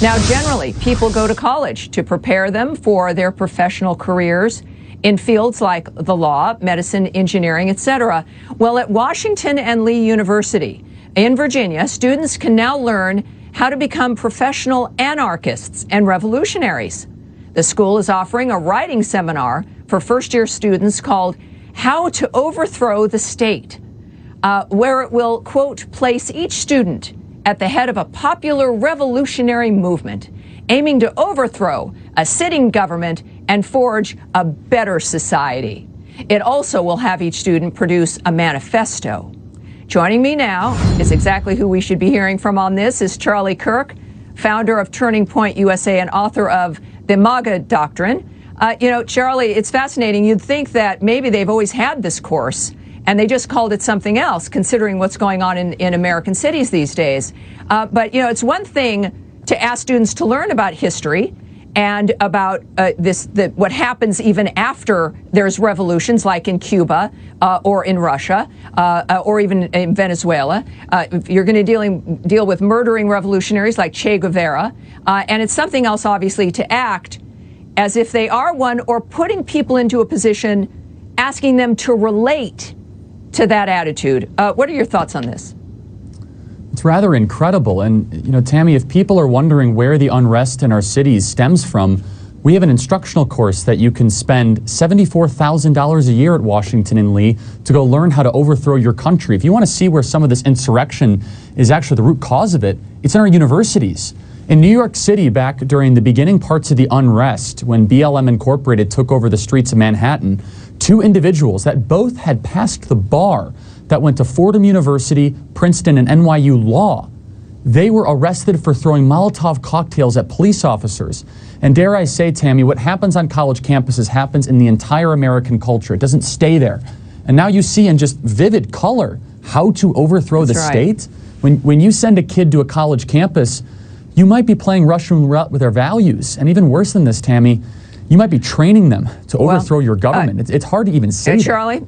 Now, generally, people go to college to prepare them for their professional careers in fields like the law, medicine, engineering, etc. Well, at Washington and Lee University in Virginia, students can now learn how to become professional anarchists and revolutionaries. The school is offering a writing seminar for first-year students called How to Overthrow the State, where it will, quote, place each student at the head of a popular revolutionary movement aiming to overthrow a sitting government and forge a better society. It also will have each student produce a manifesto. Joining me now is exactly who we should be hearing from on this is Charlie Kirk, founder of Turning Point USA and author of The MAGA Doctrine. Charlie, it's fascinating. You'd think that maybe they've always had this course and they just called it something else, considering what's going on in American cities these days. But it's one thing to ask students to learn about history and about what happens even after there's revolutions, like in Cuba or in Russia or even in Venezuela. You're going to deal with murdering revolutionaries like Che Guevara, and it's something else, obviously, to act as if they are one, or putting people into a position, asking them to relate to that attitude. What are your thoughts on this? It's rather incredible. And, Tammy, if people are wondering where the unrest in our cities stems from, we have an instructional course that you can spend $74,000 a year at Washington and Lee to go learn how to overthrow your country. If you want to see where some of this insurrection is actually the root cause of it, it's in our universities. In New York City, back during the beginning parts of the unrest, when BLM Incorporated took over the streets of Manhattan, two individuals that both had passed the bar that went to Fordham University, Princeton, and NYU Law, they were arrested for throwing Molotov cocktails at police officers. And dare I say, Tammy, what happens on college campuses happens in the entire American culture. It doesn't stay there. And now you see in just vivid color how to overthrow the state. When you send a kid to a college campus, you might be playing Russian roulette with their values. And even worse than this, Tammy, you might be training them to overthrow your government. It's hard to even say that. Charlie,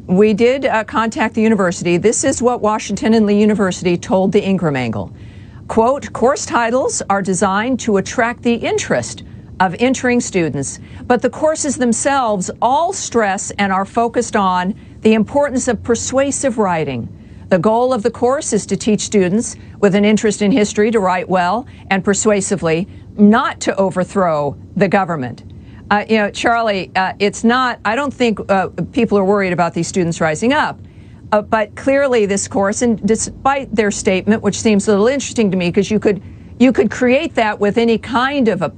we did contact the university. This is what Washington and Lee University told the Ingraham angle. Quote, course titles are designed to attract the interest of entering students, but the courses themselves all stress and are focused on the importance of persuasive writing. The goal of the course is to teach students with an interest in history to write well and persuasively, not to overthrow the government. Charlie, it's not, I don't think people are worried about these students rising up. But clearly this course, and despite their statement, which seems a little interesting to me, because you could create that with any kind of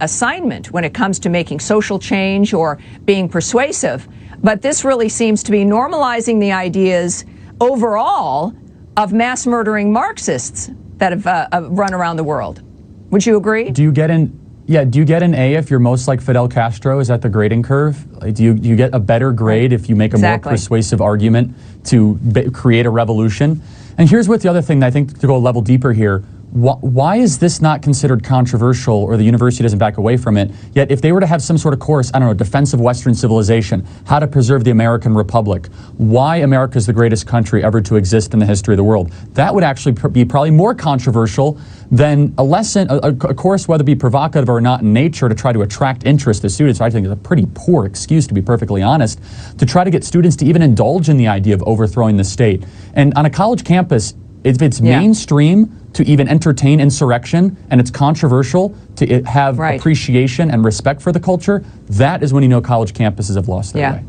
assignment when it comes to making social change or being persuasive. But this really seems to be normalizing the ideas overall of mass murdering Marxists that have run around the world. Would you agree? Do you get an A if you're most like Fidel Castro? Is that the grading curve? Like, do you get a better grade if you make a more persuasive argument to create a revolution? And here's what the other thing that I think, to go a level deeper here, why is this not considered controversial, or the university doesn't back away from it? Yet if they were to have some sort of course, I don't know, defense of Western civilization, how to preserve the American Republic, why America is the greatest country ever to exist in the history of the world, that would actually be probably more controversial than a lesson, a course, whether it be provocative or not in nature, to try to attract interest to students. I think is a pretty poor excuse, to be perfectly honest, to try to get students to even indulge in the idea of overthrowing the state. And on a college campus, if it's mainstream to even entertain insurrection and it's controversial to have appreciation and respect for the culture, that is when you know college campuses have lost their way.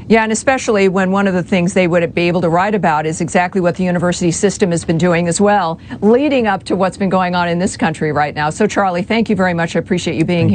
Yeah, and especially when one of the things they would be able to write about is exactly what the university system has been doing as well, leading up to what's been going on in this country right now. So, Charlie, thank you very much. I appreciate you being here.